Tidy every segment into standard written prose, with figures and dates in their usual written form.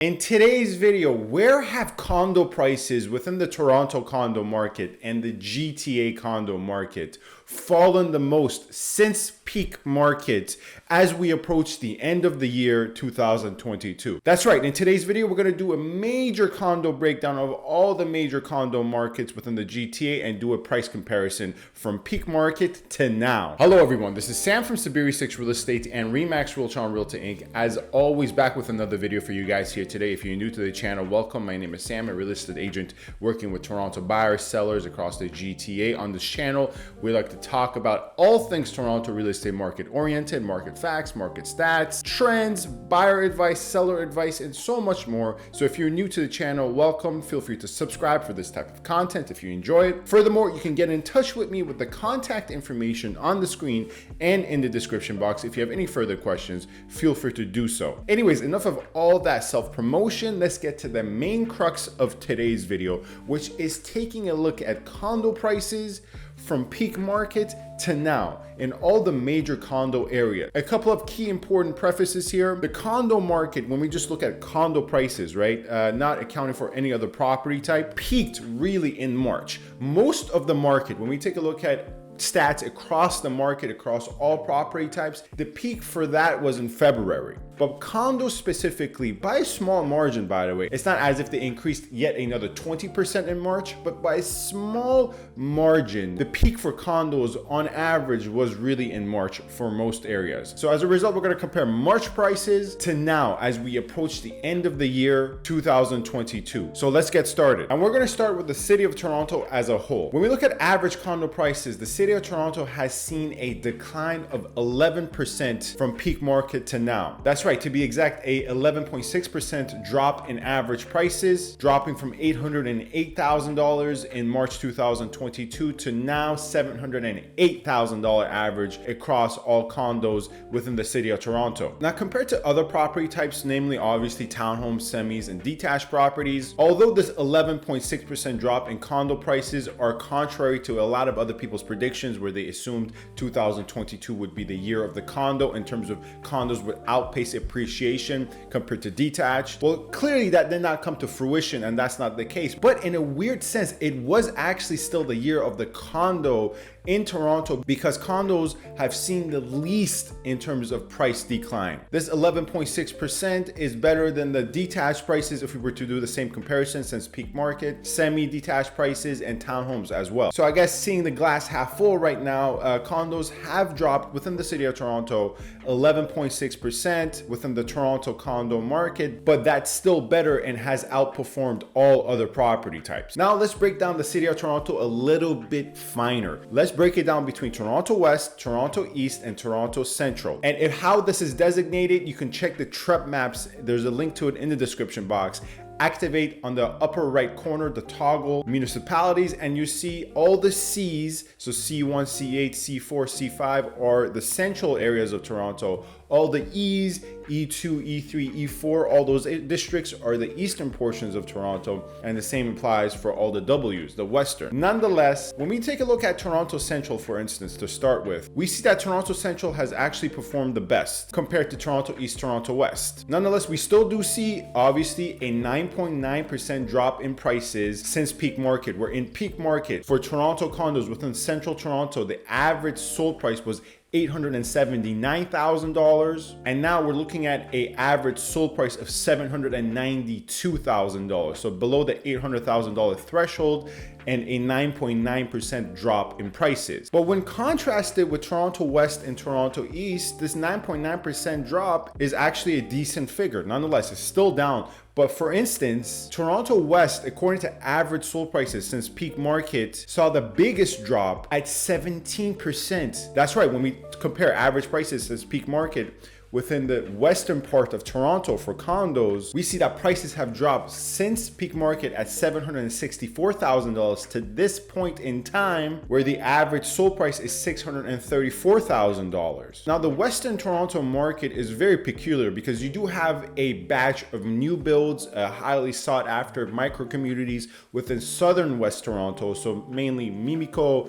In today's video, where have condo prices within the Toronto condo market and the GTA condo market fallen the most since peak market as we approach the end of the year 2022? That's right. In today's video, we're going to do a major condo breakdown of all the major condo markets within the GTA and do a price comparison from peak market to now. Hello, everyone. This is Sam from SaberiSixRealEstate and Remax Realtron Realty Inc. As always, back with another video for you guys here today. If you're new to the channel, welcome. My name is Sam, a real estate agent working with Toronto buyers, sellers across the GTA. On this channel, we like to talk about all things Toronto real estate market oriented, market facts, market stats, trends, buyer advice, seller advice, and so much more. So if you're new to the channel, welcome. Feel free to subscribe for this type of content if you enjoy it. Furthermore, you can get in touch with me with the contact information on the screen and in the description box. If you have any further questions, feel free to do so. Anyways, enough of all that self-promotion. Let's get to the main crux of today's video, which is taking a look at condo prices from peak market to now in all the major condo areas. A couple of key important prefaces here. The condo market, when we just look at condo prices, right, not accounting for any other property type, peaked really in March. Most of the market, when we take a look at stats across the market, across all property types, the peak for that was in February. But condos specifically, by a small margin, by the way, it's not as if they increased yet another 20% in March, but by a small margin, the peak for condos on average was really in March for most areas. So as a result, we're going to compare March prices to now as we approach the end of the year 2022. So let's get started. And we're going to start with the city of Toronto as a whole. When we look at average condo prices, the city of Toronto has seen a decline of 11% from peak market to now. That's right. To be exact, a 11.6% drop in average prices, dropping from $808,000 in March 2022 to now $708,000 average across all condos within the city of Toronto. Now, compared to other property types, namely obviously townhomes, semis, and detached properties, although this 11.6% drop in condo prices are contrary to a lot of other people's predictions where they assumed 2022 would be the year of the condo in terms of condos would outpace appreciation compared to detached. Well, clearly that did not come to fruition, and that's not the case. But in a weird sense, it was actually still the year of the condo in Toronto because condos have seen the least in terms of price decline. This 11.6% is better than the detached prices if we were to do the same comparison since peak market, semi-detached prices, and townhomes as well. So I guess seeing the glass half full right now, condos have dropped within the city of Toronto 11.6% within the Toronto condo market, but that's still better and has outperformed all other property types. Now let's break down the city of Toronto a little bit finer. Let's break it down between Toronto West, Toronto East, and Toronto Central. And if how this is designated, you can check the TREP maps. There's a link to it in the description box. Activate on the upper right corner the toggle municipalities, and you see all the C's, so C1, C8, C4, C5 are the central areas of Toronto. All the E's, E2, E3, E4, all those districts are the eastern portions of Toronto, and the same applies for all the W's, the western. Nonetheless, when we take a look at Toronto Central, for instance, to start with, we see that Toronto Central has actually performed the best compared to Toronto East, Toronto West. Nonetheless, we still do see, obviously, a 9.9% drop in prices since peak market. We're in peak market for Toronto condos within central Toronto. The average sold price was $879,000, and now we're looking at a average sold price of $792,000, so below the $800,000 threshold, and a 9.9% drop in prices. But when contrasted with Toronto West and Toronto East, this 9.9% drop is actually a decent figure. Nonetheless, it's still down. But for instance, Toronto West, according to average sold prices since peak market, saw the biggest drop at 17%. That's right, when we compare average prices since peak market within the western part of Toronto for condos, we see that prices have dropped since peak market at $764,000 to this point in time where the average sold price is $634,000. Now, the western Toronto market is very peculiar because you do have a batch of new builds, highly sought after micro communities within southern West Toronto, so mainly Mimico,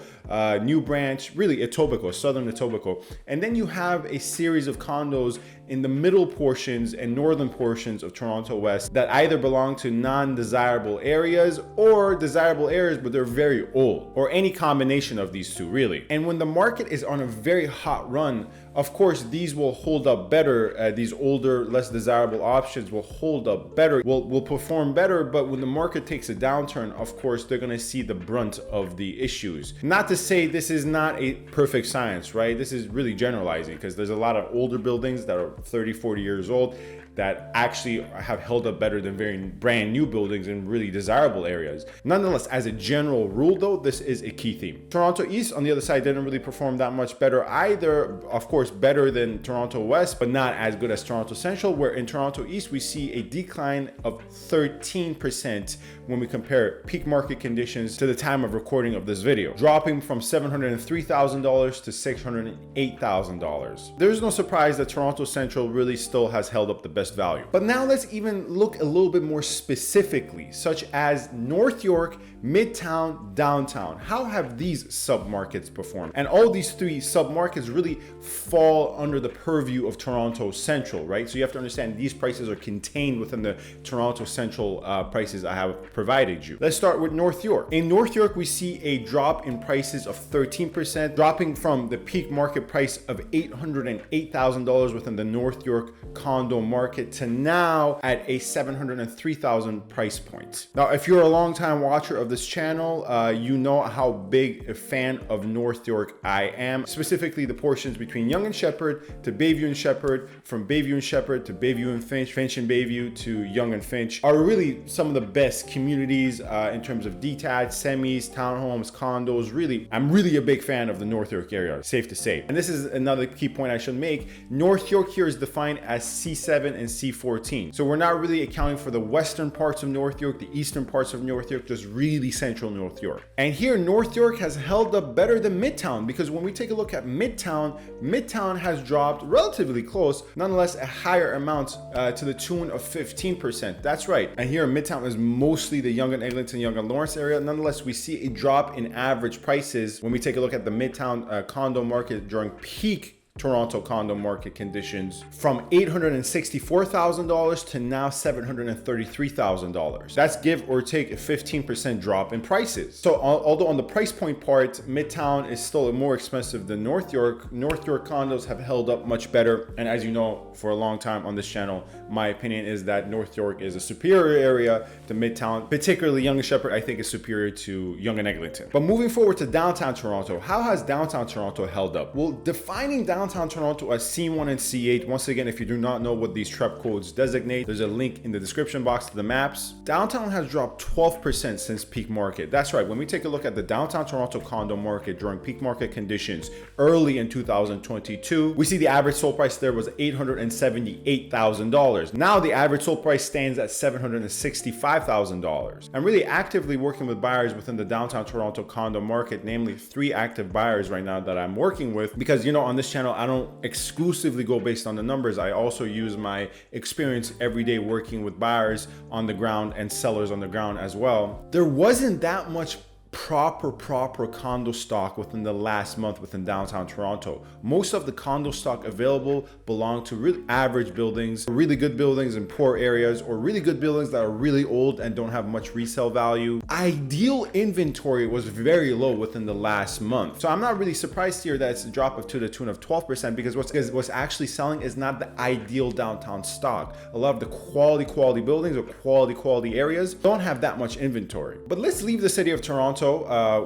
New Branch, really Etobicoke, southern Etobicoke. And then you have a series of condos condos in the middle portions and northern portions of Toronto West that either belong to non-desirable areas or desirable areas, but they're very old, or any combination of these two, really. And when the market is on a very hot run, of course, these will hold up better. These older, less desirable options will hold up better, will perform better. But when the market takes a downturn, of course, they're going to see the brunt of the issues. Not to say this is not a perfect science, right? This is really generalizing, because there's a lot of older buildings that are 30, 40 years old that actually have held up better than very brand new buildings in really desirable areas. Nonetheless, as a general rule though, this is a key theme. Toronto East, on the other side, didn't really perform that much better either. Of course, better than Toronto West, but not as good as Toronto Central, where in Toronto East, we see a decline of 13% when we compare peak market conditions to the time of recording of this video, dropping from $703,000 to $608,000. There's no surprise that Toronto Central really still has held up the best value. But now let's even look a little bit more specifically, such as North York, Midtown, Downtown. How have these submarkets performed? And all these three submarkets really fall under the purview of Toronto Central, right? So you have to understand these prices are contained within the Toronto Central prices I have provided you. Let's start with North York. In North York, we see a drop in prices of 13%, dropping from the peak market price of $808,000 within the North York condo market to now at a $703,000 price point. Now, if you're a longtime watcher of this channel, you know how big a fan of North York I am, specifically the portions between Yonge and Sheppard to Bayview and Sheppard, from Bayview and Sheppard to Bayview and Finch, Finch and Bayview to Yonge and Finch are really some of the best communities in terms of detached, semis, townhomes, condos. Really, I'm really a big fan of the North York area, safe to say. And this is another key point I should make. North York here is defined as C7 and C14. So we're not really accounting for the western parts of North York, the eastern parts of North York, just really central North York. And here, North York has held up better than Midtown, because when we take a look at Midtown, Midtown has dropped relatively close, nonetheless a higher amount to the tune of 15%. That's right. And here, Midtown is mostly the Yonge and Eglinton, Yonge and Lawrence area. Nonetheless, we see a drop in average prices when we take a look at the Midtown condo market during peak Toronto condo market conditions, from $864,000 to now $733,000. That's give or take a 15% drop in prices. So although on the price point part, Midtown is still more expensive than North York condos have held up much better. And as you know, for a long time on this channel, my opinion is that North York is a superior area to Midtown, particularly Yonge and Sheppard, I think is superior to Yonge and Eglinton. But moving forward to Downtown Toronto, how has Downtown Toronto held up? Well, defining Downtown Toronto as C1 and C8. Once again, if you do not know what these TREP codes designate, there's a link in the description box to the maps. Downtown has dropped 12% since peak market. That's right. When we take a look at the Downtown Toronto condo market during peak market conditions early in 2022, we see the average sold price there was $878,000. Now the average sold price stands at $765,000. I'm really actively working with buyers within the Downtown Toronto condo market, namely 3 active buyers right now that I'm working with, because you know, on this channel, I don't exclusively go based on the numbers. I also use my experience every day working with buyers on the ground and sellers on the ground as well. There wasn't that much proper condo stock within the last month within downtown Toronto. Most of the condo stock available belong to really average buildings, really good buildings in poor areas, or really good buildings that are really old and don't have much resale value. Ideal inventory was very low within the last month. So I'm not really surprised here that it's a drop to the tune of 12%, because what's actually selling is not the ideal downtown stock. A lot of the quality buildings or quality areas don't have that much inventory. But let's leave the city of Toronto,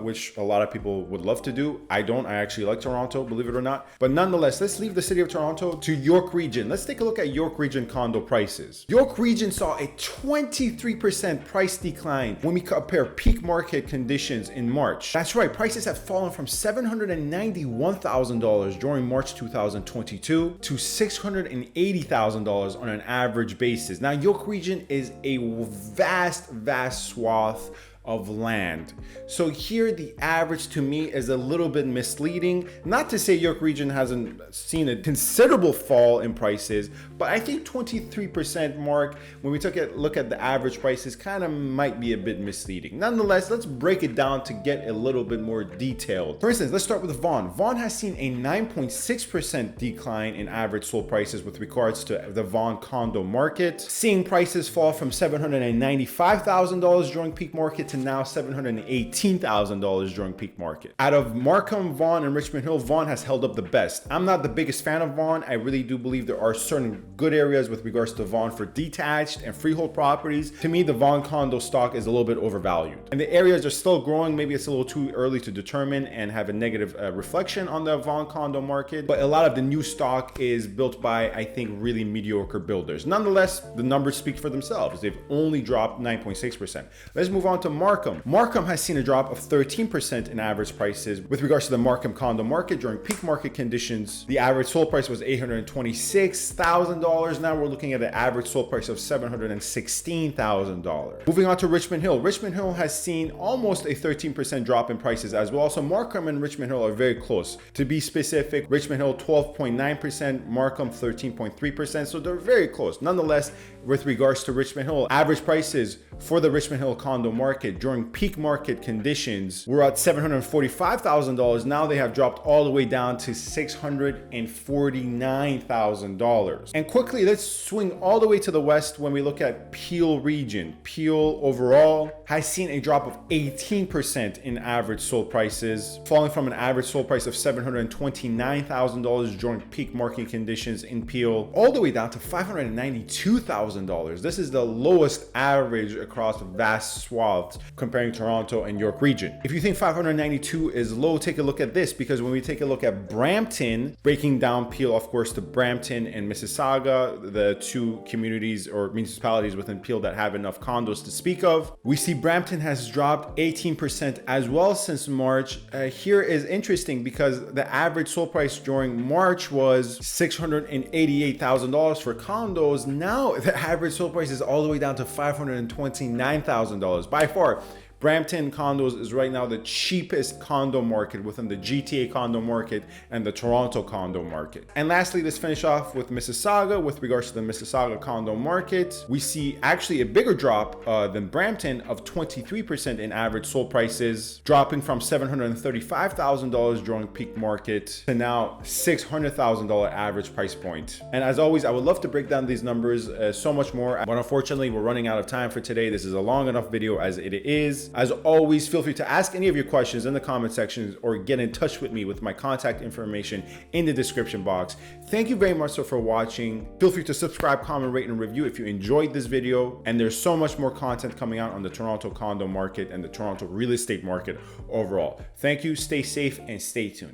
which a lot of people would love to do. I don't. I actually like Toronto, believe it or not. But nonetheless, let's leave the city of Toronto to York Region. Let's take a look at York Region condo prices. York Region saw a 23% price decline when we compare peak market conditions in March. That's right. Prices have fallen from $791,000 during March 2022 to $680,000 on an average basis. Now, York Region is a vast swath of land. So here the average to me is a little bit misleading. Not to say York region hasn't seen a considerable fall in prices, but I think 23% mark when we took a look at the average prices kind of might be a bit misleading. Nonetheless, let's break it down to get a little bit more detailed. For instance, let's start with Vaughan. Vaughan has seen a 9.6% decline in average sold prices with regards to the Vaughan condo market, seeing prices fall from $795,000 during peak market to now $718,000 during peak market. Out of Markham, Vaughan, and Richmond Hill, Vaughan has held up the best. I'm not the biggest fan of Vaughan. I really do believe there are certain good areas with regards to Vaughan for detached and freehold properties. To me, the Vaughan condo stock is a little bit overvalued. And the areas are still growing. Maybe it's a little too early to determine and have a negative reflection on the Vaughan condo market. But a lot of the new stock is built by, I think, really mediocre builders. Nonetheless, the numbers speak for themselves. They've only dropped 9.6%. Let's move on to Markham. Markham has seen a drop of 13% in average prices with regards to the Markham condo market during peak market conditions. The average sold price was $826,000. Now we're looking at an average sold price of $716,000. Moving on to Richmond Hill. Richmond Hill has seen almost a 13% drop in prices as well. So Markham and Richmond Hill are very close. To be specific, Richmond Hill 12.9%, Markham 13.3%. So they're very close. Nonetheless, with regards to Richmond Hill, average prices for the Richmond Hill condo market during peak market conditions were at $745,000. Now they have dropped all the way down to $649,000. And quickly, let's swing all the way to the west when we look at Peel region. Peel overall has seen a drop of 18% in average sold prices, falling from an average sold price of $729,000 during peak market conditions in Peel, all the way down to $592,000. This is the lowest average across vast swaths comparing Toronto and York region. If you think 592 is low, take a look at this, because when we take a look at Brampton, breaking down Peel, of course, to Brampton and Mississauga, the two communities or municipalities within Peel that have enough condos to speak of, we see Brampton has dropped 18% as well since March. Here is interesting because the average sold price during March was $688,000 for condos. Now the average sold price is all the way down to $529,000. By far, Brampton condos is right now the cheapest condo market within the GTA condo market and the Toronto condo market. And lastly, let's finish off with Mississauga. With regards to the Mississauga condo market, we see actually a bigger drop than Brampton of 23% in average sold prices, dropping from $735,000 during peak market to now $600,000 average price point. And as always, I would love to break down these numbers so much more, but unfortunately, we're running out of time for today. This is a long enough video as it is. As always, feel free to ask any of your questions in the comment sections or get in touch with me with my contact information in the description box. Thank you very much for watching. Feel free to subscribe, comment, rate, and review if you enjoyed this video. And there's so much more content coming out on the Toronto condo market and the Toronto real estate market overall. Thank you, stay safe, and stay tuned.